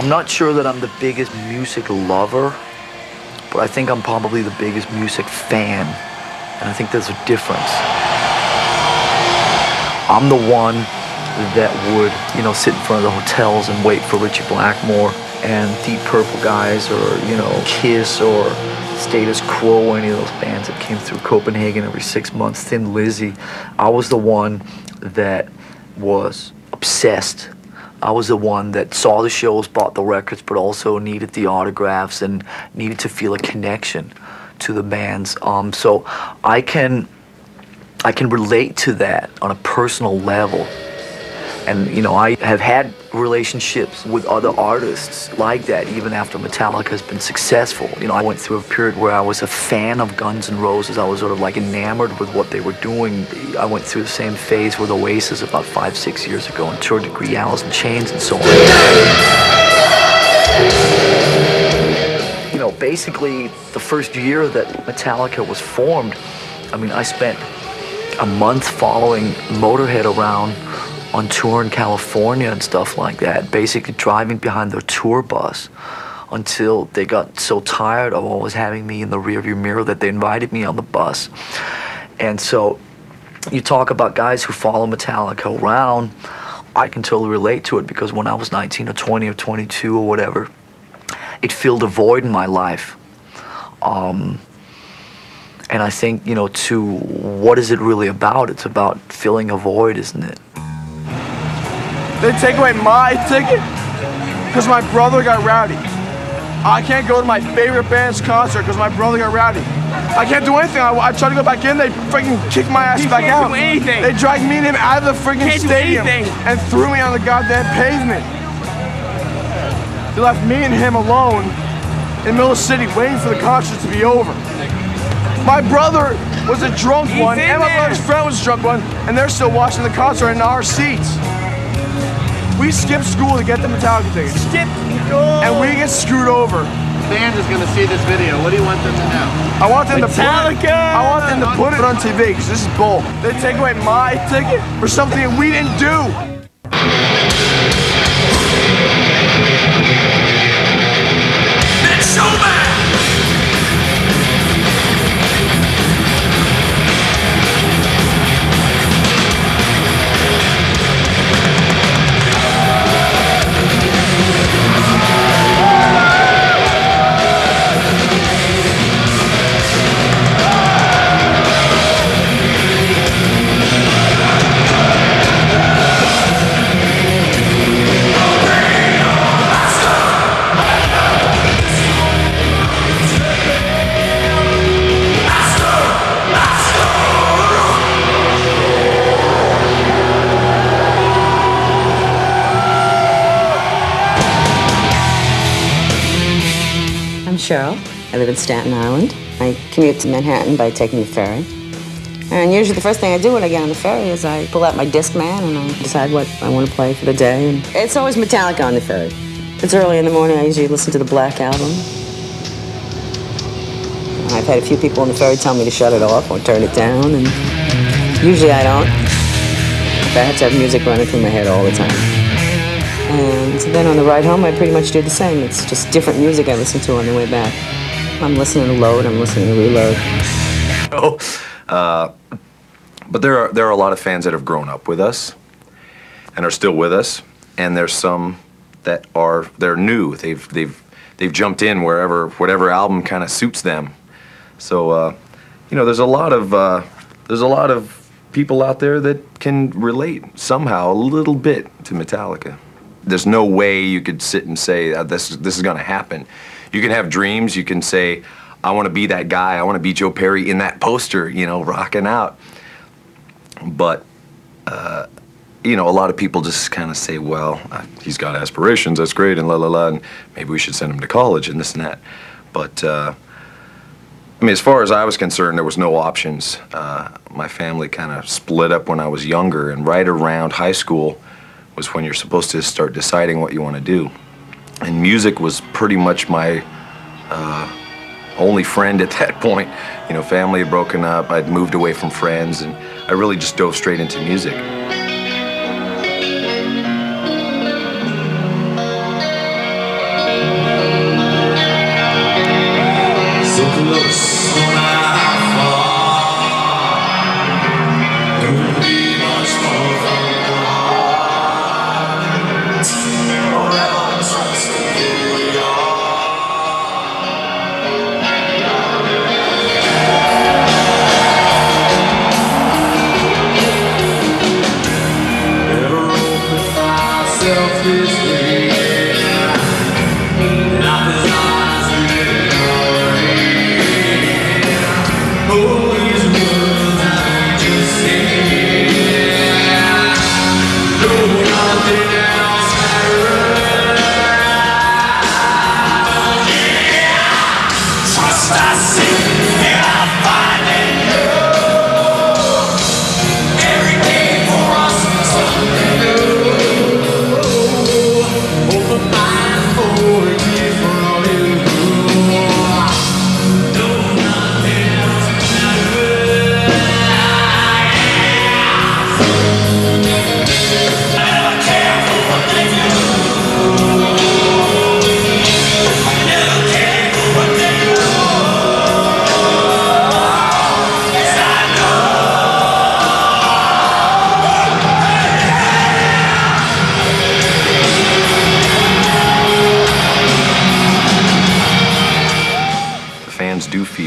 I'm not sure that I'm the biggest music lover, but I think I'm probably the biggest music fan, and I think there's a difference. I'm the one that would, sit in front of the hotels and wait for Richie Blackmore and Deep Purple guys, or, Kiss, or Status Quo, any of those bands that came through Copenhagen every 6 months, Thin Lizzy. I was the one that was obsessed. I was the one that saw the shows, bought the records, but also needed the autographs and needed to feel a connection to the bands. So I can relate to that on a personal level. And, I have had relationships with other artists like that, even after Metallica has been successful. I went through a period where I was a fan of Guns N' Roses. I was sort of like enamored with what they were doing. I went through the same phase with Oasis about 5-6 years ago, and toured to Degree, Alice in Chains, and so on. Basically, the first year that Metallica was formed, I spent a month following Motorhead around on tour in California and stuff like that, basically driving behind their tour bus until they got so tired of always having me in the rearview mirror that they invited me on the bus. And so you talk about guys who follow Metallica around, I can totally relate to it, because when I was 19 or 20 or 22 or whatever, it filled a void in my life. And I think, to what is it really about? It's about filling a void, isn't it? They take away my ticket because my brother got rowdy. I can't go to my favorite band's concert because my brother got rowdy. I can't do anything. I tried to go back in, they freaking kicked my ass back out. Can't do anything. They dragged me and him out of the freaking stadium and threw me on the goddamn pavement. They left me and him alone in the middle of the city waiting for the concert to be over. My brother was a drunk one, and my brother's friend was a drunk one, and they're still watching the concert in our seats. We skipped school to get the Metallica tickets. And we get screwed over. The band is going to see this video. What do you want them to know? I want them Metallica! I want them to put it on TV, because this is bull. They take away my ticket for something that we didn't do. That's so bad! I'm Cheryl. I live in Staten Island. I commute to Manhattan by taking the ferry. And usually the first thing I do when I get on the ferry is I pull out my Discman and I decide what I want to play for the day. And it's always Metallica on the ferry. If it's early in the morning, I usually listen to the Black Album. I've had a few people on the ferry tell me to shut it off or turn it down, and usually I don't. I have to have music running through my head all the time. And then on the ride home, I pretty much do the same. It's just different music I listen to on the way back. I'm listening to load, I'm listening to reload. But there are a lot of fans that have grown up with us and are still with us, and there's some that they're new. They've jumped in whatever album kind of suits them. So there's a lot of people out there that can relate somehow a little bit to Metallica. There's no way you could sit and say this is going to happen. You can have dreams. You can say, I want to be that guy. I want to be Joe Perry in that poster, rocking out. But a lot of people just kind of say, well, he's got aspirations. That's great, and la la la, and maybe we should send him to college and this and that. But as far as I was concerned, there was no options. My family kind of split up when I was younger, and right around high school was when you're supposed to start deciding what you want to do. And music was pretty much my only friend at that point. Family had broken up, I'd moved away from friends, and I really just dove straight into music.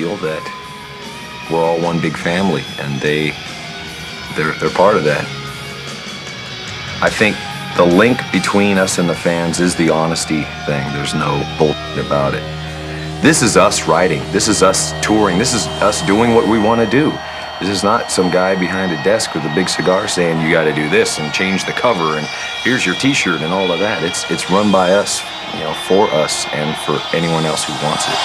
feel that we're all one big family, and they're part of that. I think the link between us and the fans is the honesty thing. There's no bullshit about it. This is us writing. This is us touring. This is us doing what we want to do. This is not some guy behind a desk with a big cigar saying you got to do this and change the cover and here's your T-shirt and all of that. It's run by us, you know, for us and for anyone else who wants it.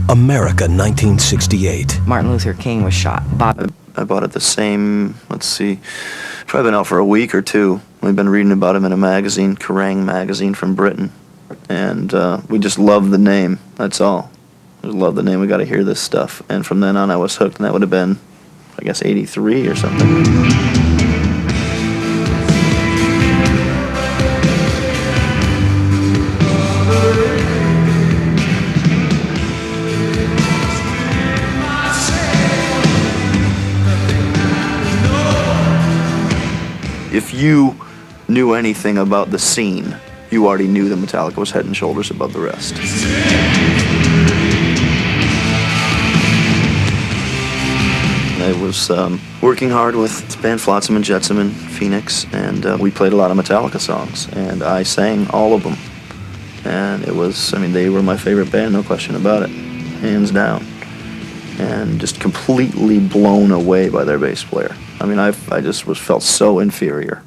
America, 1968. Martin Luther King was shot. I bought it the same, let's see, probably been out for a week or two. We've been reading about him in a magazine, Kerrang magazine from Britain. And we just love the name, that's all. We love the name, we got to hear this stuff. And from then on I was hooked, and that would have been, I guess, 83 or something. If you knew anything about the scene, you already knew that Metallica was head and shoulders above the rest. I was working hard with this band Flotsam and Jetsam in Phoenix, and we played a lot of Metallica songs, and I sang all of them. And it was, I mean, they were my favorite band, no question about it, hands down. And just completely blown away by their bass player. I mean, I just felt so inferior.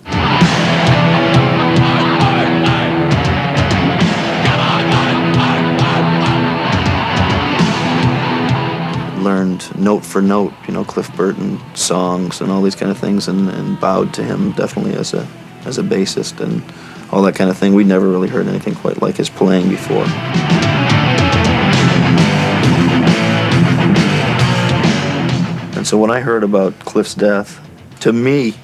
Learned note for note, you know, Cliff Burton songs and all these kind of things, and bowed to him definitely as a bassist and all that kind of thing. We'd never really heard anything quite like his playing before. And so when I heard about Cliff's death, to me,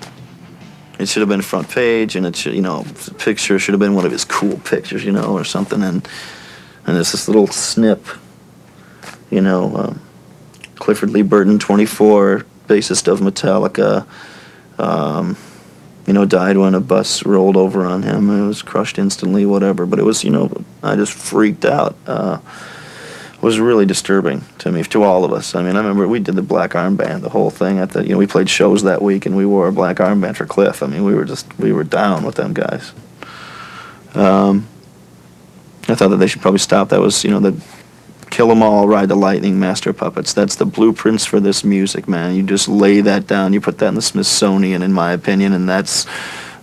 it should have been front page, and it should, you know, the picture should have been one of his cool pictures, you know, or something. And there's this little snip, you know, Clifford Lee Burton, 24, bassist of Metallica, you know, died when a bus rolled over on him. It was crushed instantly, whatever. But it was, you know, I just freaked out. Was really disturbing to me, to all of us. I mean, I remember we did the black armband, the whole thing. At the, you know, we played shows that week, and we wore a black armband for Cliff. I mean, we were down with them guys. I thought that they should probably stop. That was, you know, the Kill 'Em All, Ride the Lightning, Master Puppets. That's the blueprints for this music, man. You just lay that down. You put that in the Smithsonian, in my opinion, and that's,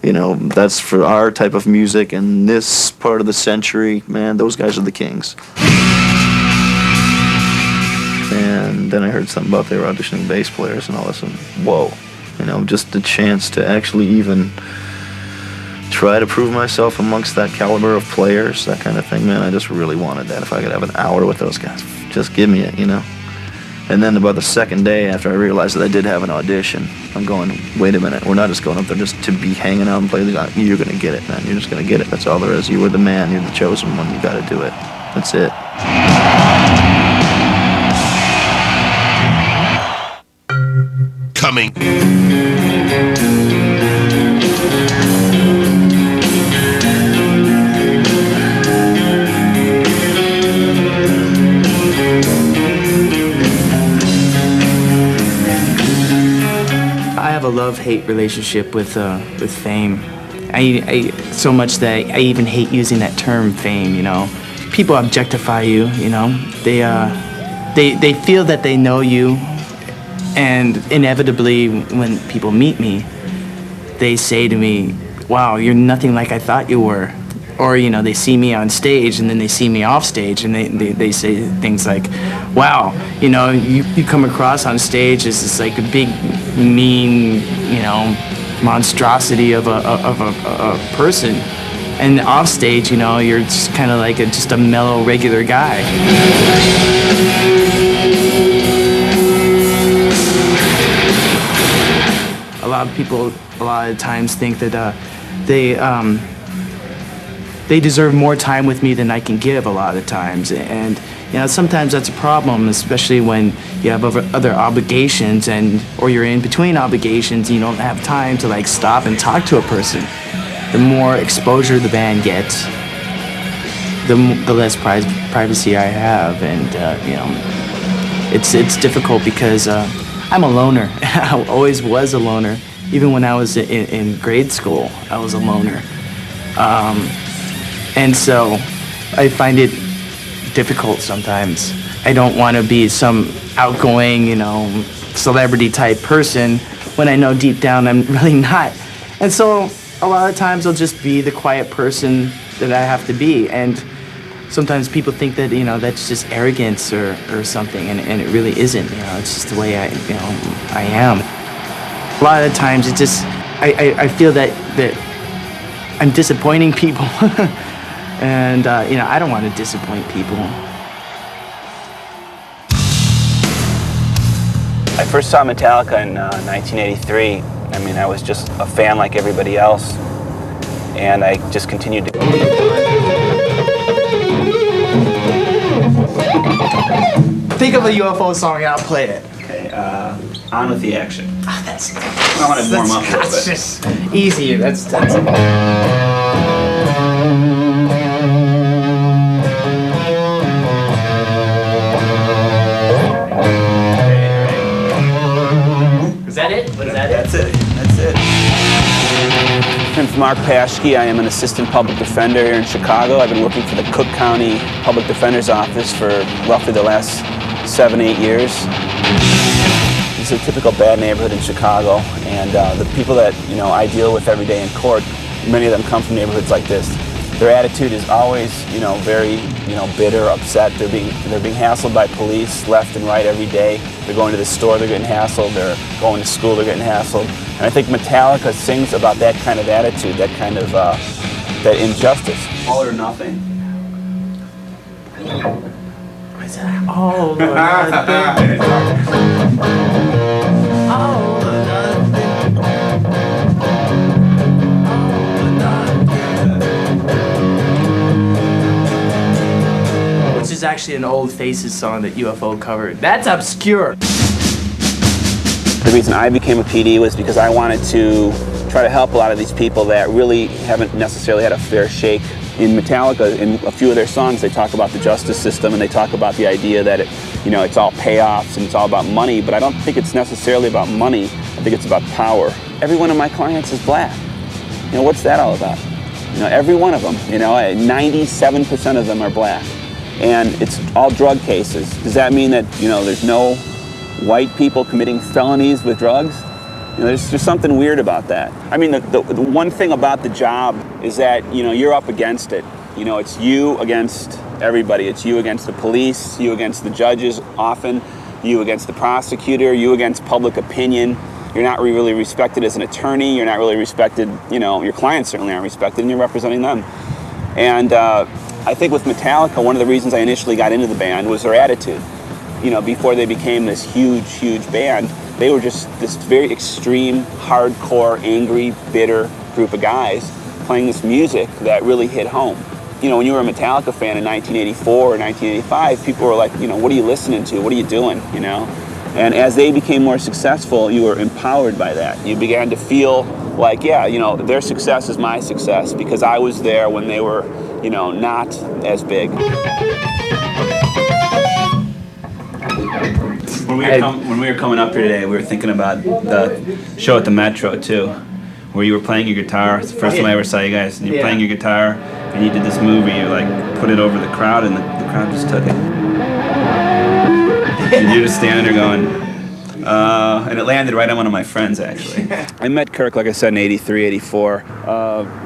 you know, that's for our type of music and this part of the century, man. Those guys are the kings. And then I heard something about they were auditioning bass players and all this, and whoa, you know, just the chance to actually even try to prove myself amongst that caliber of players, that kind of thing, man. I just really wanted that. If I could have an hour with those guys, just give me it, you know. And then about the second day after I realized that I did have an audition, I'm going, wait a minute, we're not just going up there just to be hanging out and play the guy. You're gonna get it, man. You're just gonna get it. That's all there is. You were the man. You're the chosen one. You gotta do it. That's it. Coming. I have a love-hate relationship with fame. I so much that I even hate using that term fame, you know. People objectify you, you know. They feel that they know you, and inevitably when people meet me, they say to me, wow, you're nothing like I thought you were. Or, you know, they see me on stage and then they see me off stage and they say things like, wow, you know, you come across on stage as this like a big, mean, you know, monstrosity of a person. And off stage, you know, you're just kind of like just a mellow, regular guy. A lot of people, a lot of times, think that they deserve more time with me than I can give a lot of times. And, You know, sometimes that's a problem, especially when you have other obligations or you're in between obligations and you don't have time to like stop and talk to a person. The more exposure the band gets, the less privacy I have, and you know, it's difficult because I'm a loner. I always was a loner. Even when I was in grade school, I was a loner. And so I find it difficult sometimes. I don't want to be some outgoing, you know, celebrity type person when I know deep down I'm really not. And so a lot of times I'll just be the quiet person that I have to be. And sometimes people think that, you know, that's just arrogance or something, and it really isn't. You know, it's just the way I am. A lot of times it just, I feel that I'm disappointing people. And, you know, I don't want to disappoint people. I first saw Metallica in 1983. I mean, I was just a fan like everybody else. And I just continued to... Think of a UFO song and I'll play it. Okay, On With the Action. Oh, that's... I want to warm up a little bit. That's just easy. That's... Is that it? Was that it? That's it. That's it. My name's Mark Paschke. I am an assistant public defender here in Chicago. I've been working for the Cook County Public Defender's Office for roughly the last 7-8 years. This is a typical bad neighborhood in Chicago, and the people that I deal with every day in court, many of them come from neighborhoods like this. Their attitude is always, very, bitter, upset. They're being hassled by police left and right every day. They're going to the store, they're getting hassled. They're going to school, they're getting hassled. And I think Metallica sings about that kind of attitude, that kind of, that injustice. All or nothing. What's that? Oh, Lord. Which is actually an old Faces song that UFO covered. That's obscure. The reason I became a PD was because I wanted to try to help a lot of these people that really haven't necessarily had a fair shake. In Metallica, in a few of their songs, they talk about the justice system and they talk about the idea that it's all payoffs and it's all about money, but I don't think it's necessarily about money. I think it's about power. Every one of my clients is black. What's that all about? Every one of them, 97% of them are black. And it's all drug cases. Does that mean that, there's no white people committing felonies with drugs? There's something weird about that. I mean, the one thing about the job is that, you're up against it. It's you against everybody. It's you against the police, you against the judges often, you against the prosecutor, you against public opinion. You're not really respected as an attorney. You're not really respected, your clients certainly aren't respected, and you're representing them. And I think with Metallica, one of the reasons I initially got into the band was their attitude. Before they became this huge band, they were just this very extreme, hardcore, angry, bitter group of guys playing this music that really hit home. When you were a Metallica fan in 1984 or 1985, people were like, what are you listening to? What are you doing? And as they became more successful, you were empowered by that. You began to feel like, yeah, their success is my success because I was there when they were, not as big. When we were coming up here today, we were thinking about the show at the Metro too, where you were playing your guitar. It's the first time I ever saw you guys. And you're playing your guitar, and you did this move where you put it over the crowd, and the crowd just took it. And you're just standing there going, and it landed right on one of my friends actually. I met Kirk, like I said, in '83, '84.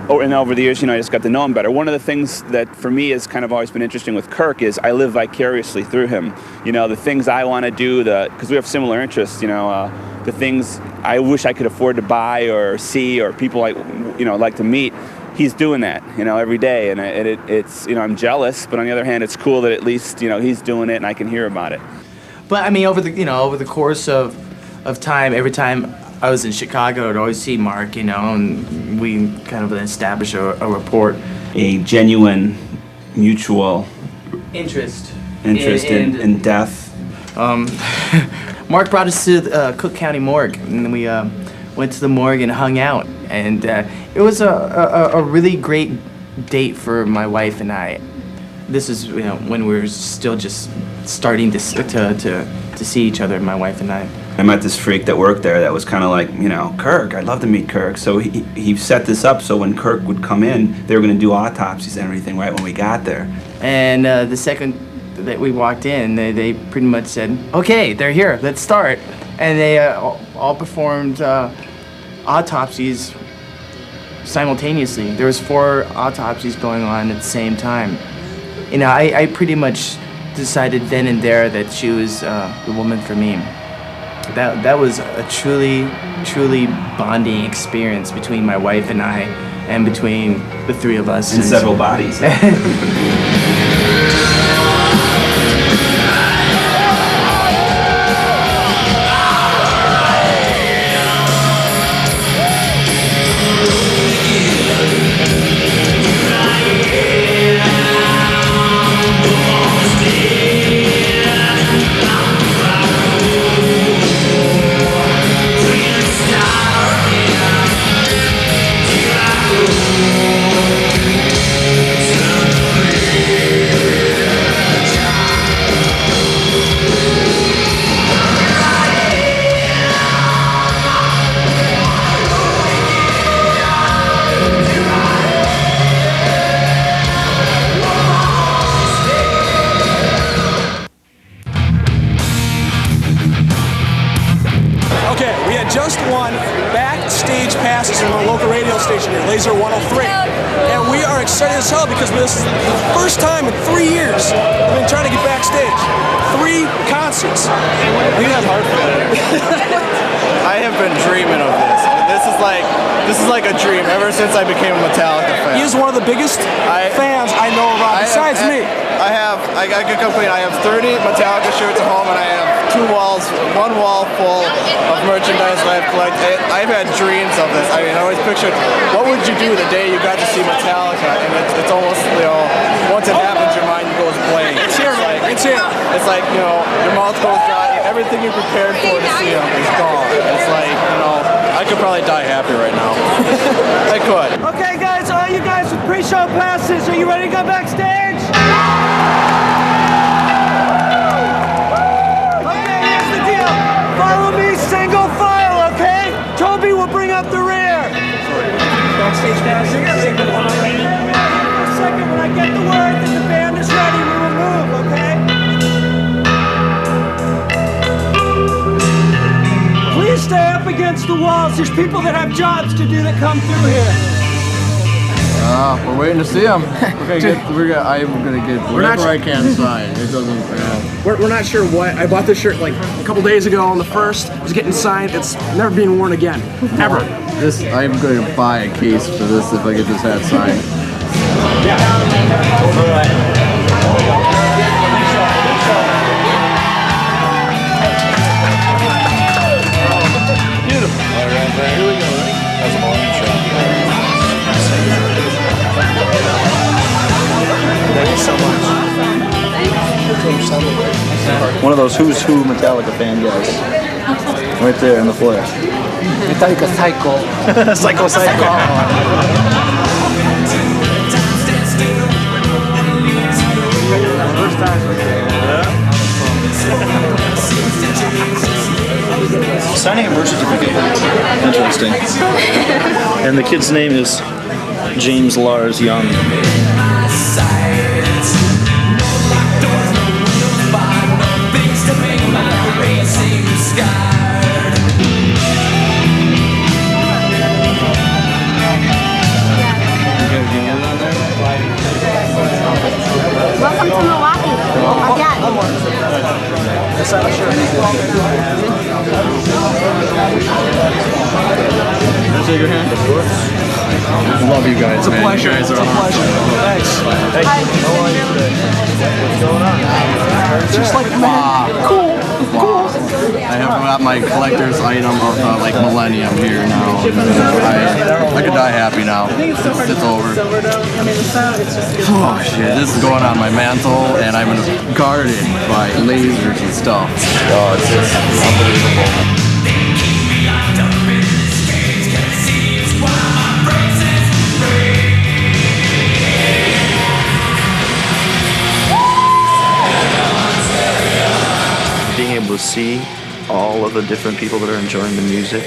And over the years, I just got to know him better. One of the things that for me has kind of always been interesting with Kirk is I live vicariously through him. The things I want to do, because we have similar interests. The things I wish I could afford to buy or see, or people like to meet. He's doing that, every day, and it's I'm jealous, but on the other hand, it's cool that at least he's doing it and I can hear about it. But I mean, over the course of time, every time I was in Chicago, I'd always see Mark, and we kind of establish a rapport. A genuine, mutual interest interest in death? Mark brought us to the Cook County morgue, and we went to the morgue and hung out. And it was a really great date for my wife and I. This is when we were still just starting to see each other, my wife and I. I met this freak that worked there that was kind of like, Kirk, I'd love to meet Kirk. So he set this up so when Kirk would come in, they were going to do autopsies and everything right when we got there. And the second that we walked in, they pretty much said, okay, they're here, let's start. And they all performed autopsies simultaneously. There was 4 autopsies going on at the same time. I pretty much decided then and there that she was the woman for me. That was a truly bonding experience between my wife and I, and between the 3 of us. And several bodies. just won backstage passes from our local radio station here, Laser 103. And we are excited as hell because this is the first time in 3 years we've been trying to get backstage. 3 concerts. I think that's hard for me. I have been dreaming of this. This is like a dream ever since I became a Metallica fan. He is one of the biggest fans I know around besides me. I can complain. I have 30 Metallica shirts at home, and I have 2 walls, 1 wall full of merchandise that I've collected. I've had dreams of this. I mean, I always pictured, what would you do the day you got to see Metallica? And it's almost, you know, once it happens, your mind goes blank. It's here, man. It's here. It's like, you know, your mouth goes dry. Everything you prepared for to see them is gone. It's like, you know, I could probably die happy right now. I could. Okay, guys, all you guys with pre-show passes, are you ready to go backstage? Okay, here's the deal. Follow me single file, okay? Toby will bring up the rear. Backstage passes, single file. A second, when I get the word that the band is ready, we will move, okay? Please stay up against the walls. There's people that have jobs to do that come through here. We're waiting to see them. I'm gonna get whatever I can sign. It doesn't. We're not sure what. I bought this shirt like a couple days ago on the 1st. It was getting signed. It's never being worn again, ever. I'm going to buy a case for this if I get this hat signed. Beautiful. All right, here we go. That's a long shot. Thank you so much. One of those who's who Metallica fan guys. Right there in the flesh. Metallica Psycho. Psycho. Signing a birth certificate. Interesting. And the kid's name is James Lars Young. Welcome to Milwaukee. Again. Can I shake your hand? Of course. I love you guys, man. Pleasure. You guys are It's a pleasure. Thanks. Hey, how are you today? What's going on? Just like, man, cool. I have got my collector's item of like Millennium here now. I could die happy now. It's over. Oh shit, this is going on my mantle, and I'm guarded by lasers and stuff. Oh, it's just unbelievable. Being able to see all of the different people that are enjoying the music,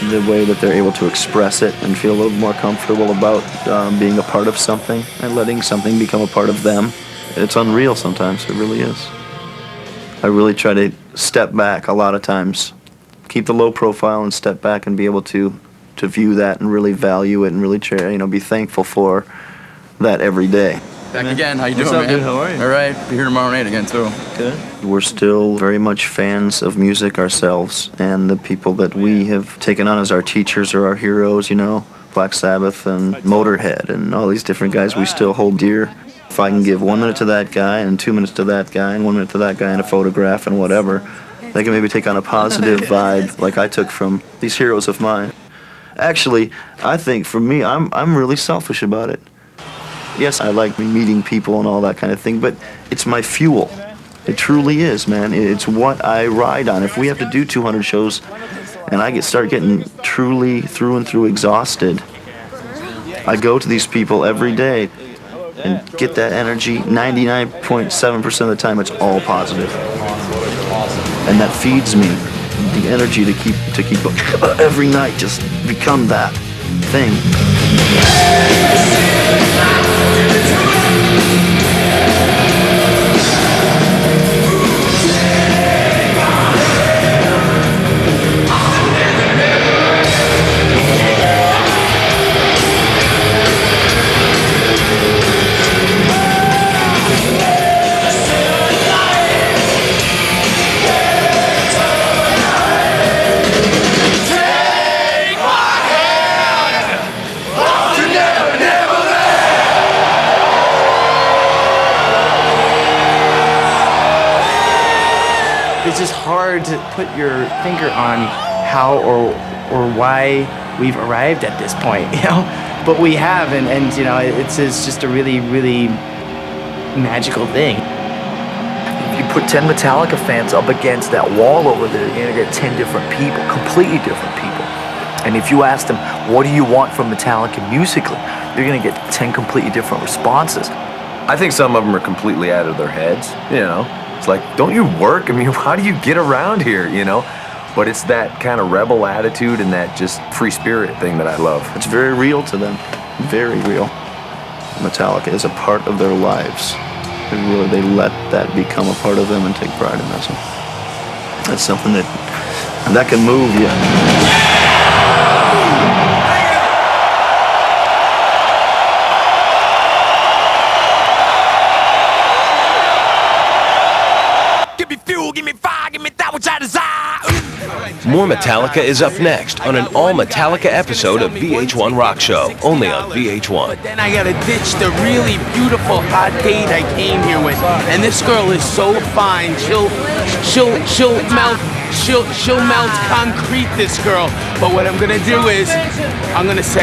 the way that they're able to express it and feel a little more comfortable about being a part of something and letting something become a part of them. It's unreal sometimes, it really is. I really try to step back a lot of times, keep the low profile and step back and be able to view that and really value it and really try, be thankful for that every day. Back again, how you doing, What's up, man? dude? How are you? All right, be here tomorrow night again, too. Good. We're still very much fans of music ourselves, and the people that we have taken on as our teachers or our heroes, Black Sabbath and Motorhead and all these different guys we still hold dear. If I can give 1 minute to that guy and 2 minutes to that guy and 1 minute to that guy and a photograph and whatever, they can maybe take on a positive vibe like I took from these heroes of mine. Actually, I think for me, I'm really selfish about it. Yes, I like meeting people and all that kind of thing, but it's my fuel. It truly is, man. It's what I ride on. If we have to do 200 shows and I start getting truly through and through exhausted, I go to these people every day and get that energy. 99.7% of the time, it's all positive. And that feeds me the energy to keep every night, just become that thing. It's just hard to put your finger on how or why we've arrived at this point, But we have, and it's just a really, really magical thing. If you put 10 Metallica fans up against that wall over there, you're gonna get 10 different people, completely different people. And if you ask them, what do you want from Metallica musically, you're gonna get 10 completely different responses. I think some of them are completely out of their heads, It's like, don't you work? I mean, how do you get around here, But it's that kind of rebel attitude and that just free spirit thing that I love. It's very real to them, very real. Metallica is a part of their lives. They let that become a part of them and take pride in that. So that's something that can move you. More Metallica is up next on an all-Metallica episode of VH1 Rock Show, only on VH1. Then I gotta ditch the really beautiful hot date I came here with, and this girl is so fine. She'll melt concrete. This girl. But what I'm gonna do is, I'm gonna say.